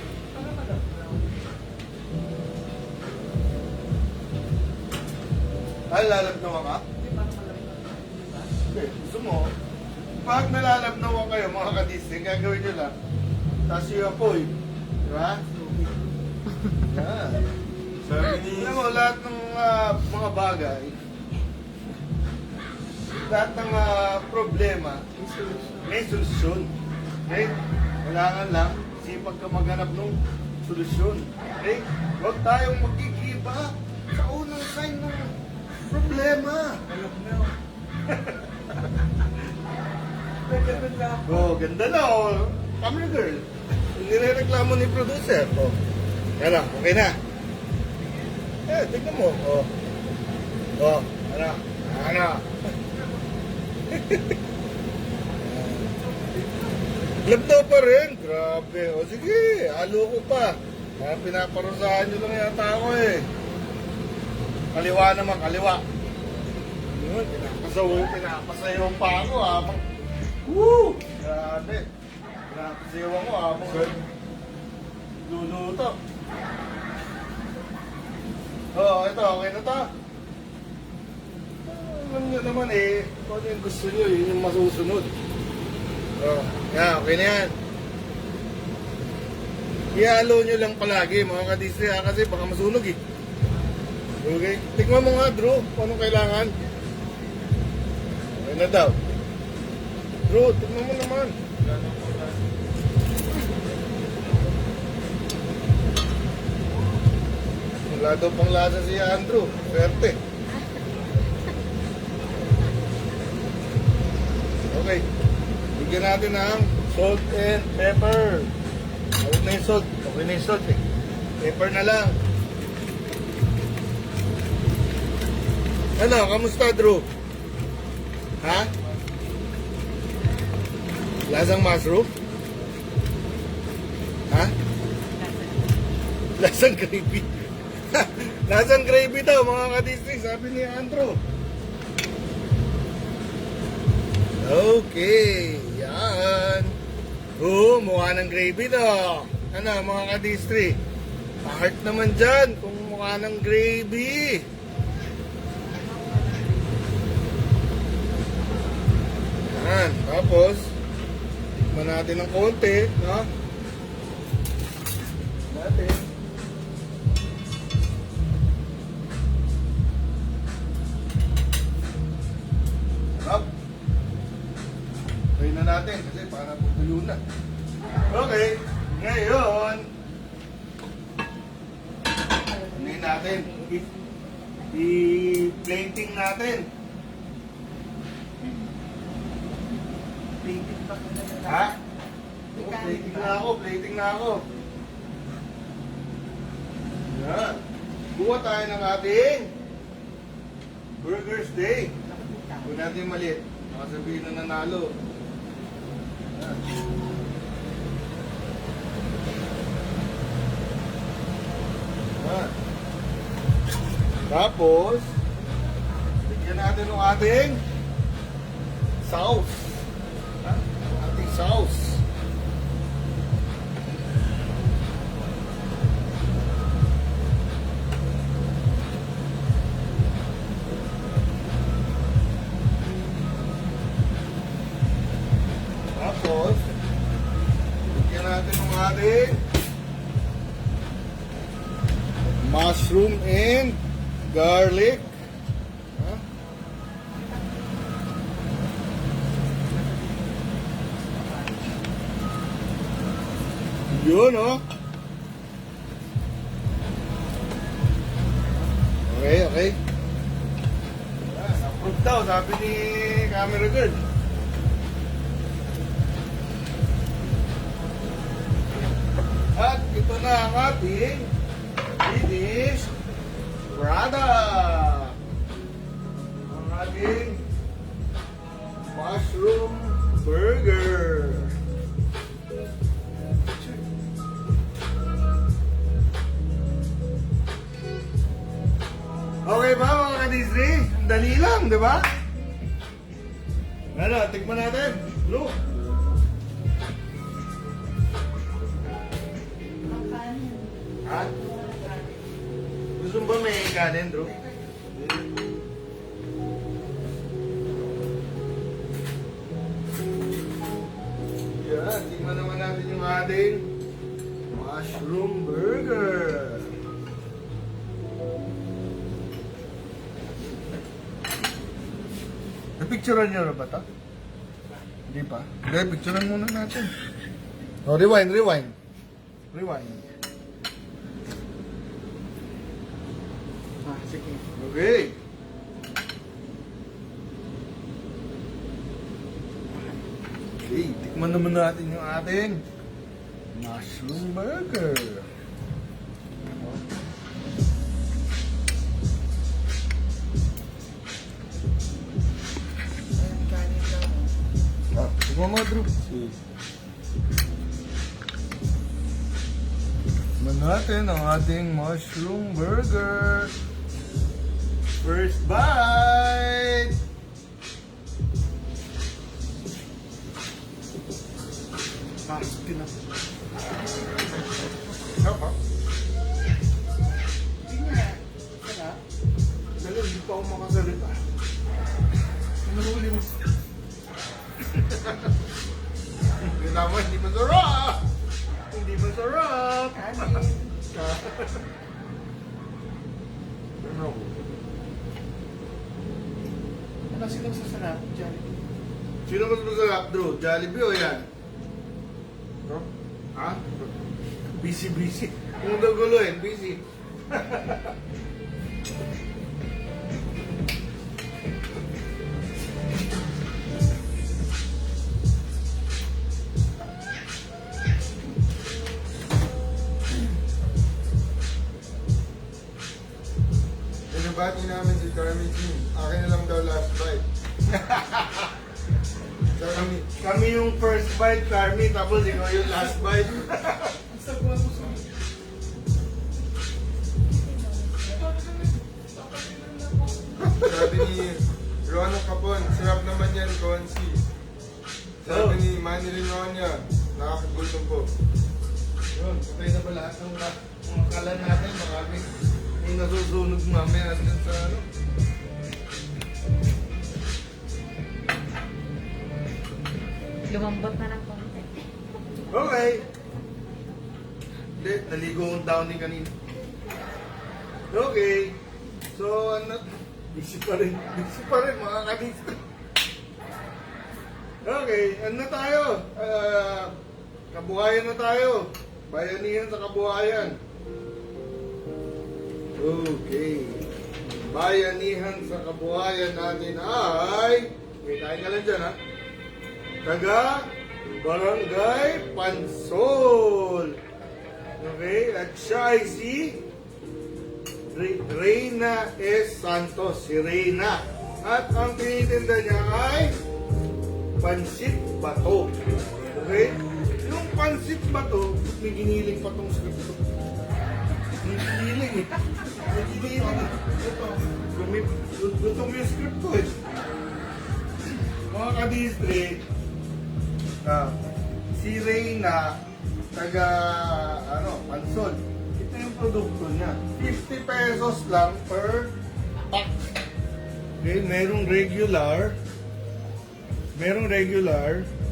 Lalabnawan ka? Okay, gusto mo? Pag nalalabnawan kayo, mga kadisting, gagawin nyo lang. Tapos yung apoy. Di ba? Yan. Sabi ni... Alam mo, lahat ng mga bagay, lahat ng problema, may solusyon. Okay? Kailangan lang, sipag ka maghanap ng solusyon. Okay? Huwag tayong magkikiba sa unang sign ng problema. Ganda na, oh. Camera girl. Nirereklamo ni producer. Oh. Ano, okay na. Tignan mo. Oh, ano. Labdaw pa rin. Grabe. O sige, halo ko pa. Pinaparusahan nyo lang yata ako eh. Kaliwa naman, kaliwa. Yun, pinapasayaw pa ako habang... Woo! Grabe. Pinapasayaw ako habang... Luluto. Ito, okay na to. Alam nyo naman eh, kung ano yung gusto nyo, yun yung masusunod. Yan, okay na yan. Ihalo nyo lang palagi mga kadisri kasi baka masunog eh. Okay? Tingnan mo nga Drew, kung anong kailangan. Okay na daw. Drew, tingnan mo naman. Wala daw pang lasa si Andrew. Swerte. Okay. Bigyan natin ng salt and pepper. Huwag na yung salt. Okay na yung salt eh. Pepper na lang. Ano? Kamusta, Drew? Ha? Lasang mushroom? Ha? Lasang gravy. Lasang gravy daw mga kadistri, sabi ni Andrew. Okay, yan. Mukha ng gravy daw. Ano, mga kadistri? Heart naman dyan, kung mukha ng gravy. Yan, tapos, tikman natin ng konti, no? Natin. Sarap. Try na natin kasi para pupuyo na. Okay, ngayon, ano natin? I-plating natin. Baby pa ka na lang. Ha? Oh, plating na ako. Yan. Buha tayo ng ating Burger's Day. Kung natin maliit, nakasabihin na nanalo. Yan. Yan. Tapos, bigyan natin ng ating sauce. Ha? Ating sauce. Tapos, bigyan natin ng ating mushroom and garlic. Ha? Yun, oh. Okay, okay. Approve daw, sabi ni camera girl. At ito na ang ating finished product. Ang ating mushroom burger. Okay ba mga ka-Disney? Dali lang, di ba? Ano, tikman natin. Blue. Ha? Gusto mo ba may kanin, Drew? Yan, tingnan naman natin yung ating mushroom burger. Napicturean nyo na ba ito? Hindi pa? Hindi, picturean muna natin. Oh, rewind. Sige. Okay. Okay, tikman naman natin yung ating mushroom burger. Kanin lang. Ah, tikman mo, Drew. Tikman natin ang ating mushroom burger. First bite! Sige na. Sarap. Hindi nga. Sarap. Dali, hindi pa ako makasalita. Ano huli mo? Hindi naman, hindi masarap! Hindi masarap! Kanin. Ano? Ano silang sasarap? Jollibee. Sino mas masarap, Drew? Jollibee o yan? No? Ha? Busy. Kung gaguluhin, busy. Binabati namin si Carmi Jean. Akin na lang daw last bite. Kami yung first bite, Carmi, tapos ikaw yung last bite. Ang sarap ko lang gusto. Sabi ni Ronald Capon, sarap naman yan, Consi. Sabi ni Manny Linonia, nakakagulong po. Yun, patay na ba lahat ng mga kalan natin? Marami yung nasusunog mamaya dyan sa ano. Lumambot na ng konti. Okay. Hindi, naligo ang downy kanina. Okay. So, ano? Busy pa rin. Busy pa rin, mga kanista. Okay, ano na tayo? Kabuhayan na tayo. Bayanihan sa kabuhayan. Okay. Bayanihan sa kabuhayan natin ay... Wait, tayo ka lang dyan, ha? Taga Barangay Pansol. Okay, at siya ay si Reyna S. Santos. Si Reyna. At ang tinitinda niya ay Pansit Bato. Okay? Yung Pansit Bato, may giniling pa tong script to. May giniling eh. May giniling eh. Ito. Gutong yung script to eh. Mga ka-district, si Reyna, taga, Pansol. Ito yung produkto niya. 50 pesos lang per pack. Okay, merong regular,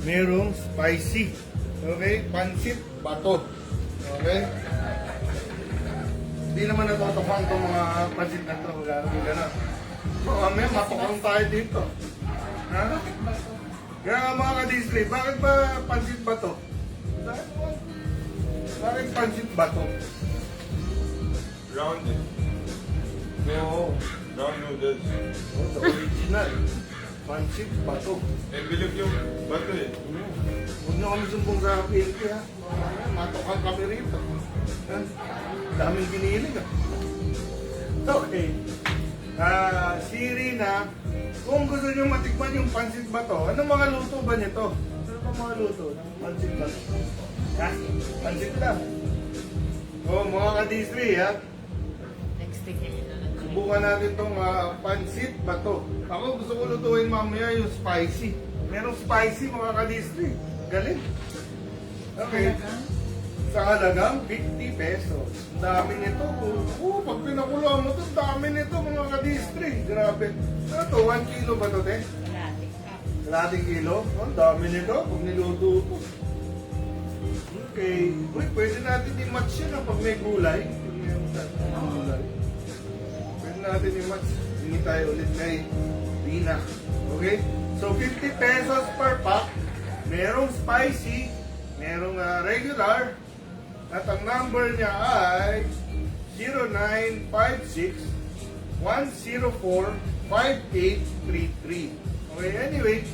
merong spicy. Okay, Pansit Bato. Okay? Hindi naman natutukan itong mga pansit na ito. Wala naman gano'n. May matukang tayo dito. Ha? Kaya nga mga ka-display, bakit ba Pansit Bato? Bakit Pansit Bato? Rounded. No. Round noodles. Oh, the original. Pansit Bato. Eh, bilog yung bato eh. Huwag na kami sumbong sa PNP ha. Matukan kami rito. Ha? Daming giniling ha. Okay. Si Rina, kung gusto nyo matikman yung Pansit Bato, anong mga luto ba nito? Ano ba mga luto ng Pansit Bato? Ha? Pansit lang. Mga ka-D3 ha. Next thing na yun na lang. Subukan natin itong Pansit Bato. Ako gusto ko lutuin mamaya yung spicy. Merong spicy mga ka-D3. Galing. Okay. Sa halagang 50 pesos. Ang dami nito. Pag pinakulo mo ito, ang dami nito mga ka-D3. Grabe. Ano to? 1 kilo ba ito, te? Kalating kilo? Ang dami nito. Pag niluto ko. Okay. Uy, pwede natin i-match yun pag may gulay. Pwede natin i-match. Hindi tayo ulit kay Rina. Okay? So, 50 pesos per pack. Merong spicy. Merong regular. At ang number niya ay 0956-104-5833. Okay, anyway,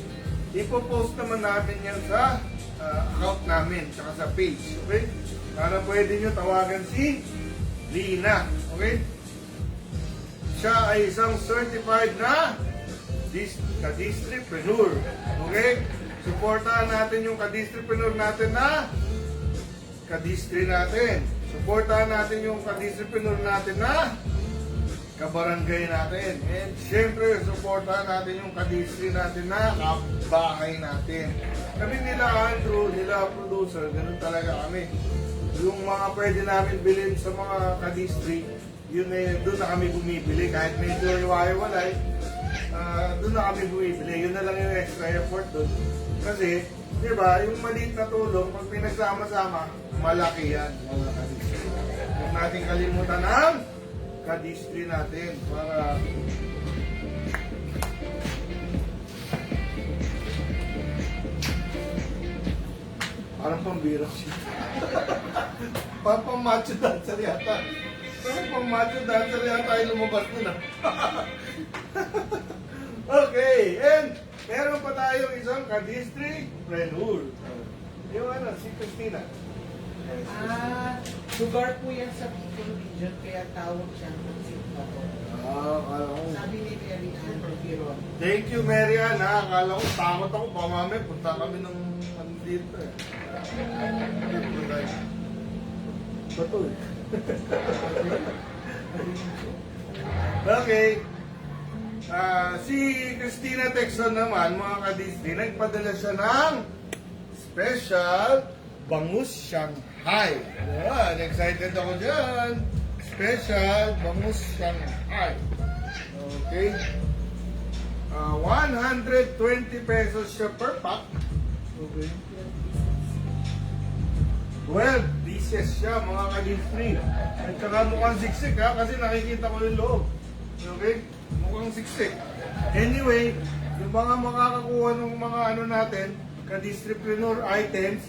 ipopost naman namin yan sa account namin, tsaka sa page. Okay? Para pwede nyo tawagan si Lina. Okay? Siya ay isang certified na ka-distripreneur. Okay? Supportahan natin yung ka-distripreneur natin na ka-distri natin. Supportahan natin yung ka-distripreneur natin na kabarangay natin. And syempre, supportahan natin yung ka-distri natin na kabahay natin. Kami nila Andrew, nila producer, ganun talaga kami. Yung mga pwede namin bilhin sa mga ka-distri, yun eh, doon na kami bumibili. Kahit medyo iwalay, doon na kami bumibili. Yun na lang yung extra effort doon. Kasi, di ba, yung maliit na tulong, pag pinagsama-sama, malaki yan, mga ka-distri. Huwag natin kalimutan ang ka-distri natin para parang pambira siya. Parang pang-macho dancer yata. Parang pang-macho dancer yata yung lumabas nun ah. Okay, and meron pa tayong isang ka-district preneur. Yung si Christina. Sugar po yan sa Bicol region, kaya tawag siyang Pansit Bato. Akala ko. Sabi ni Mary Ann Rubiro. Thank you, Marian. Akala ko, takot ako. Baka mamaya, punta kami ng dito eh. Bato eh. Okay. Si Christina Texon naman, mga ka-Disney, nagpadala siya ng special bangus Shanghai. Shanghai. Ayan, excited ako dyan. Special bangus Shanghai. Okay. 120 pesos siya per pack. Okay. 12 pieces siya mga ka-free. At saka mukhang siksik ha, kasi nakikita ko yung loob. Okay? Mukhang siksik. Anyway, yung mga makakakuha ng mga ano natin, ka-distripreneur items,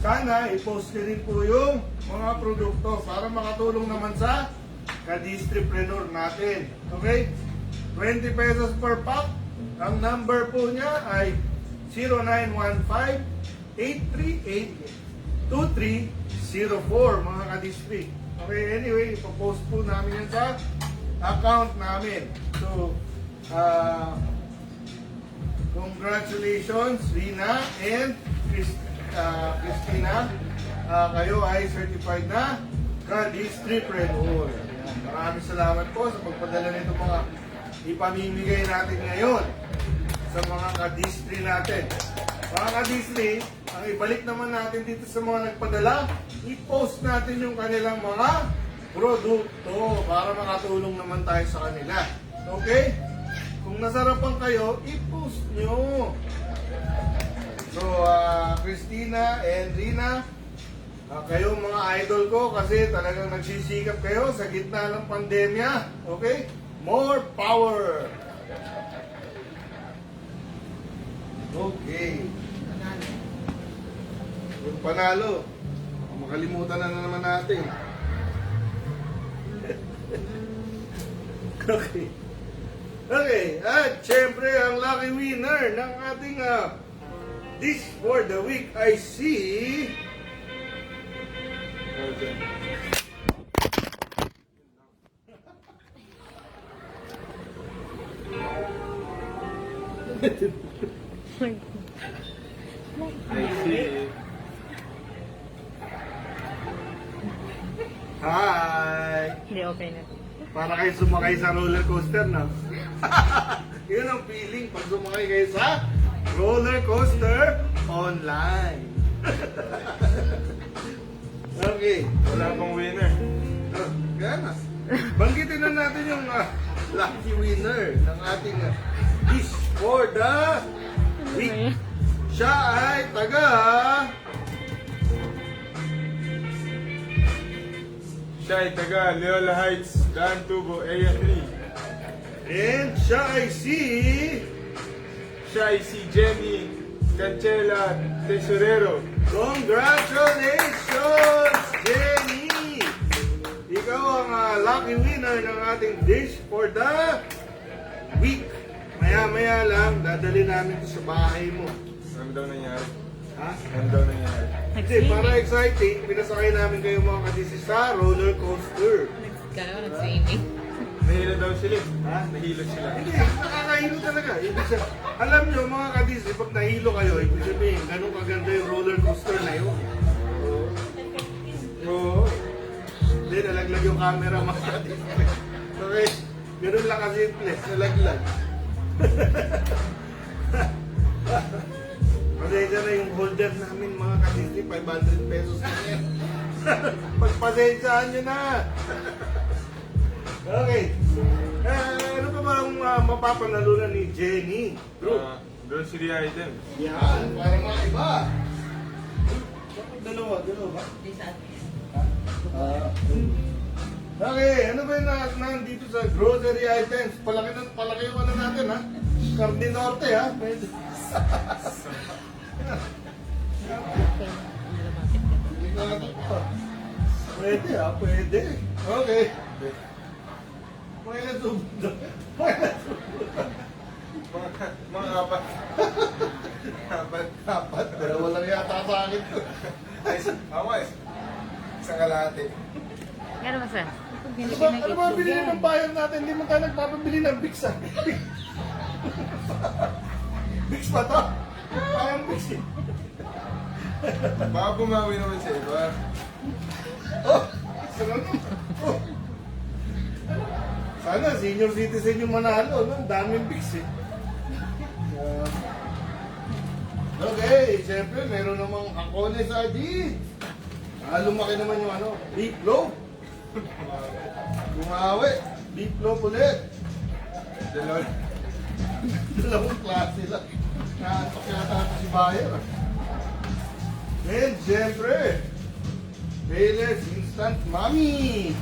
sana i-post nyo rin po yung mga produkto para makatulong naman sa ka-distripreneur natin. Okay? 20 pesos per pack. Ang number po niya ay 0915-838-2304 mga ka-district. Okay, anyway, ipopost po namin yan sa account namin. So, congratulations Rina and Christina. Kayo ay certified na ka-distripreneur. Maraming salamat po sa pagpadala nito mga ipamimigay natin ngayon sa mga ka-distri natin. Mga ka-distri, ang ibalik naman natin dito sa mga nagpadala, i-post natin yung kanilang mga produkto para makatulong naman tayo sa kanila. Okay? Kung nasarapan kayo, i-post nyo. So, Christina and Rina, kayo mga idol ko kasi talagang nagsisikap kayo sa gitna ng pandemya. Okay? More power! Okay. Yung panalo. Makalimutan na naman natin. Okay. Okay. At syempre, ang lucky winner ng ating Dish for the Week ay si... I see. Hi! Hindi, okay na. Para kayo sumakay sa roller coaster, no? Yun ang feeling pag sumakay kayo sa roller coaster online. Okay. Wala pang winner. Kaya na. Banggitin na natin yung lucky winner ng ating Dish for the Week. Siya ay taga... Siya ay taga Leola Heights, Dan Tubo, Area 3. And siya ay si... Siya ay si Jenny Cancela Tesorero. Congratulations, Jenny! Ikaw ang lucky winner ng ating Dish for the Week. Maya-maya lang, dadali namin ito sa bahay mo. Ano daw nangyari? Ha? Ano daw nangyari? Hindi, para exciting, pinasakay namin kayo mga kadisi sa roller coaster. Nag-swimming. Nahilo daw sila. Ha? Nahilo sila. Hindi, nakakahilo talaga. Ibig sabihin, alam nyo mga kadisi, pag nahilo kayo, ibig sabihin, ganun kaganda yung roller coaster na yun. Oo. Hindi, nalaglag yung camera mga kadisi. Okay, ganun lang kasimple, nalaglag. Pasensya na yung holder namin mga kadisi, 500 pesos na yan. Pagpasensyaan nyo na. Okay. Ano pa ba ang mapapanalunan ni Jenny? Grocery item. Yan, para mga iba. Dalawa ba? Okay, ano ba yung nandito sa grocery items? Palaki ko na natin ha. Carne Norte ha. Pwede. Pwede ha, pwede. Okay. Pwede subdo. Mga apat. Apat. Dalawa lang yata sa akin. Awas. Isang kalahati. Gano'n ba, sir? Ano ba bilhin ng bayan natin? Hindi mo tayo nagpapabili ng Bix ha. Bix pa to? Parang Bix eh. Baka bumawi naman sa iba. Oh! Sarap. Oh! Sana senior citizen yung manalo, no? Ang daming Bix eh. Okay, siyempre meron namang Hakones Adi. Lumaki naman yung ano, beef loaf. Bumawi. Beef loaf ulit. Dalawang klase lang. Naantok yata ako si Bayer. And siyempre, Payless Instant Mami.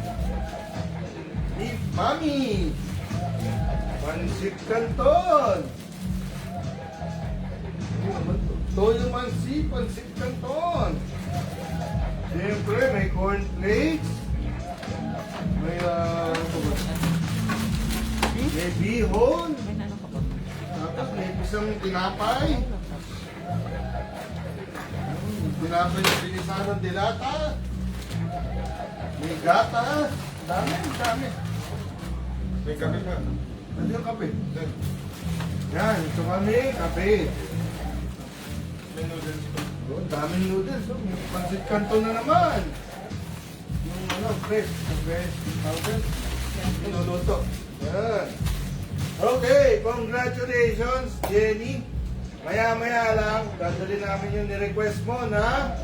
Beef Mami. Pansit Canton. Ano naman to? Toyo Mansi, Pansit Canton. Siyempre, may cornflakes. May, may bihon. May ano ka ba? Tapos may isang tinapay. Tinapay na pinisan ng dilata. May gata. Dami, dami. May kape pa. Ano yung kape? Doon. Yan, ito kami, kape. May noodles pa. Oh, daming noodles. Oh. May pansit canton na naman. Yung ano, fresh. Powder. Niluluto. Yan. Okay, congratulations, Jenny. Maya-maya lang, dadali namin yung ni-request mo na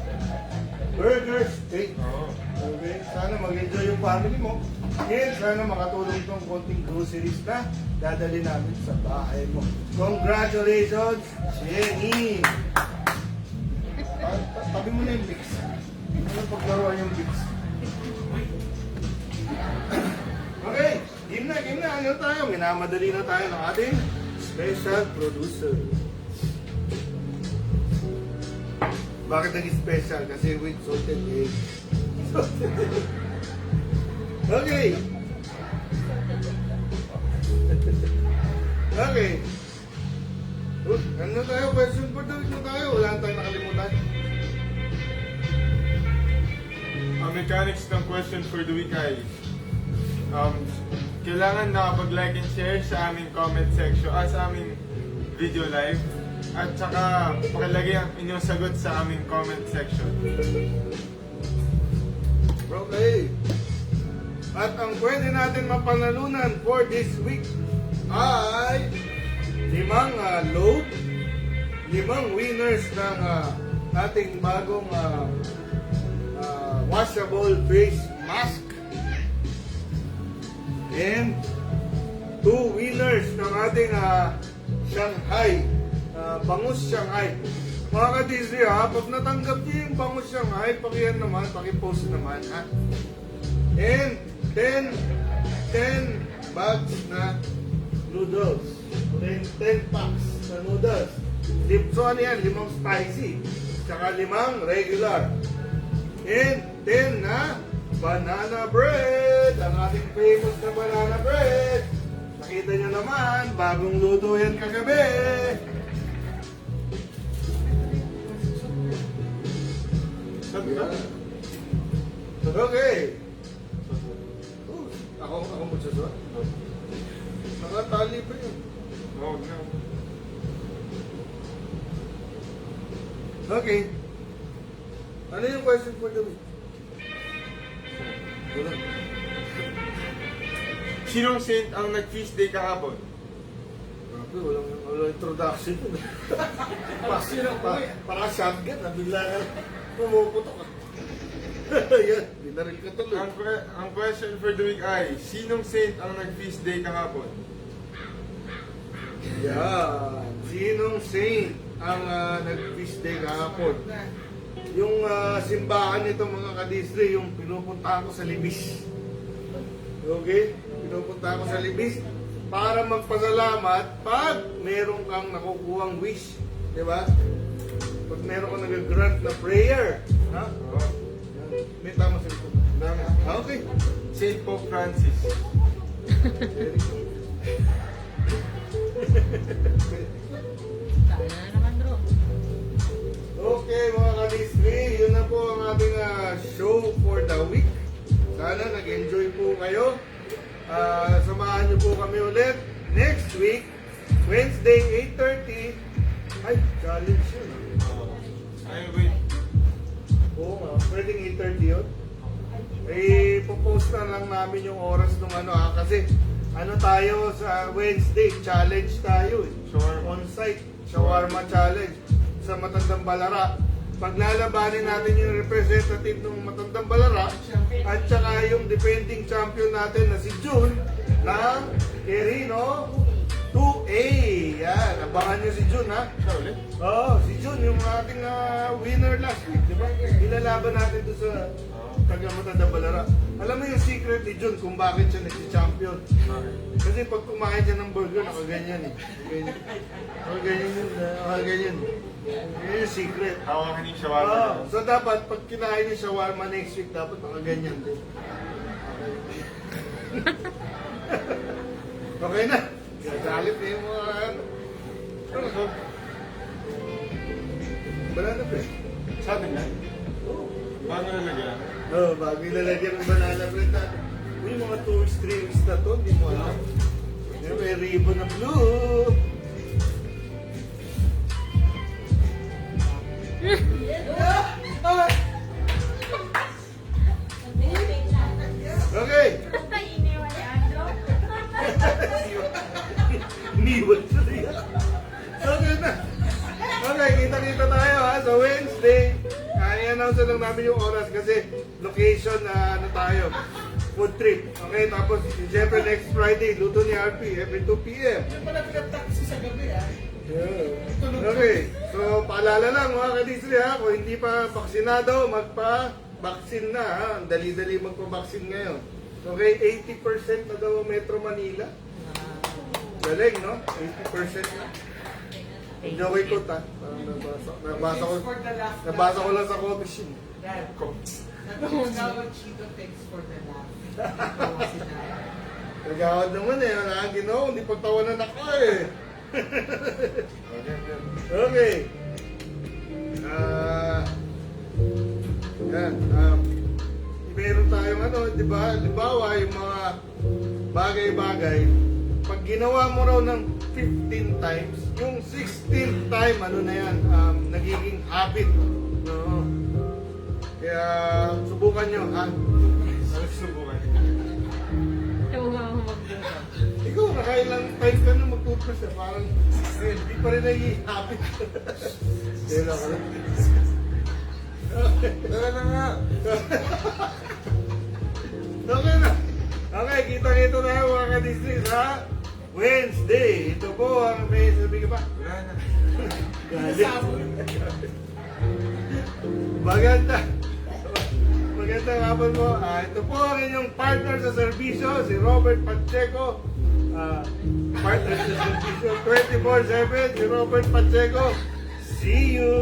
burger steak. Oo. Okay, sana mag-enjoy yung family mo. And sana makatulong tong konting groceries na dadali namin sa bahay mo. Congratulations, Jenny! Tabi mo na yung mix. Hindi mo na paglaruan yung mix. Okay, game na. Ano tayo? Minamadali na tayo ng ating special producer. Bakit naging special? Kasi with salted egg. Okay. Okay. Ano tayo? Question for the week na tayo. Wala na tayong nakalimutan. Ang mechanics ng question for the week ay kailangan nakapag-like and share sa aming comment section, sa aming video live, at saka pakilagay ang inyong sagot sa aming comment section. Okay. At ang pwede natin mapanalunan for this week ay 5 load, 5 winners ng ating bagong washable face mask, and 2 winners ng ating Shanghai, bangus Shanghai. Mga ka-Disney pag natanggap niyo yung bangus Shanghai, pakiyan naman, pakipost naman ha. And 10 bags na noodles. 10 packs na noodles. So ano yan? 5 spicy. Tsaka 5 regular. And 10 na banana bread. Ang ating famous na banana bread. Nakita nyo naman, bagong luto yan kagabi. Okay. Ako magsusuot. Nakatali pa yun. Oo, na. Okay. Ano yung question for the week? Wala. Sinong saint ang nag-feast day kahapon? Grabe, walang introduction. Para shotgun, nabigla ka. Pumuputok ka. Yan, binaril ka tuloy. Ang question for the week ay, sinong saint ang nag-feast day kahapon? Yan. Sinong saint ang nag-feast day kahapon? Yung simbahan nito mga kadistre, yung pinupunta ko sa Libis. Okay? Pinupunta ko sa Libis para magpasalamat pag meron kang nakukuhang wish. Diba? Pag meron kang nag-grant na prayer. Ha? Oo. May tama sa ito. Dami. Okay. Saint Pope Francis. Sana na naman, bro. Okay mga kadistre, yun na po ang ating show for the week. Sana nag-enjoy po kayo. Samahan niyo po kami ulit next week, Wednesday 8:30. Ay, challenge yun. Ay, wait. Oo nga, pwedeng 8:30 yun. Eh, popost na lang namin yung oras nung kasi tayo sa Wednesday, challenge tayo eh. Shawarma. On-site, shawarma challenge sa Matandang Balara. paglalabanin natin yung representative ng Matandang Balara at saka yung defending champion natin na si June ng Quirino 2A. Yan, abangan nyo si June ha. Siya ulit? Oo, si June yung ating winner last week, di ba? Ilalaban natin doon sa taga Matandang Balara. Alam mo yung secret ni June kung bakit siya nag-champion? Kasi pag kumain siya ng burger, nakaganyan eh. Nakaganyan yun. Nakaganyan. Yun yung secret. Hawakan yung shawarma Oo, niya. so dapat pag kinain yung shawarma next week, dapat nakaganyan din. Okay na. Galit na yung mga ano. Wala na pa eh. Sa atin na? Paano nalagyan? Oo, bago ilalagyan ng banana bread natin. Uy, mga 2 weeks, 3 weeks na to, hindi mo alam. May ribbon na blue. Okay. Iniwan siya niya. Okay na. Okay, kita-kita tayo ha sa Wednesday. I-announce lang namin yung oras kasi location na ano tayo. Food trip. Okay, tapos siyempre next Friday, luto ni RP every 2 p.m. Yung pala pinag-taxi sa gabi ah. Okay, so paalala lang mga kadisri ha, kung hindi pa vaksinado, magpa-vaccine na ha. Ang dali-dali magpa-vaccine ngayon. Okay, 80% na daw ang Metro Manila. Galing, no? 80% na. Hindi ako ikot ha. Parang nabasa ko, Thanks for the laugh. nabasa ko lang sa coffee sheet. Dad, nagawag Chito, thanks for the laugh. Oo, sinabi. Nagawad naman eh, wala kang ginawa, hindi pagtawanan ako eh. Okay. Yan. Meron tayong ano, di ba? Halimbawa, yung mga bagay-bagay, pag ginawa mo raw ng 15 times, yung 16th time, ano na yan, nagiging habit. No? Kaya, subukan nyo, ha? Ano susubukan? Ikaw, nakailang time ka na mag-toothbrush eh. Parang, hindi pa rin nag-i-habit. Kaya ako lang. Tara na nga! Okay na. Okay, kita-kita tayo mga ka-district sa Wednesday. Ito po ang may sabi ka pa. Wala na. Maganda. Magandang hapon po. Ito po ang inyong partner sa serbisyo, si Robert Pacheco. Partner sa serbisyo 24/7, si Robert Pacheco. See you!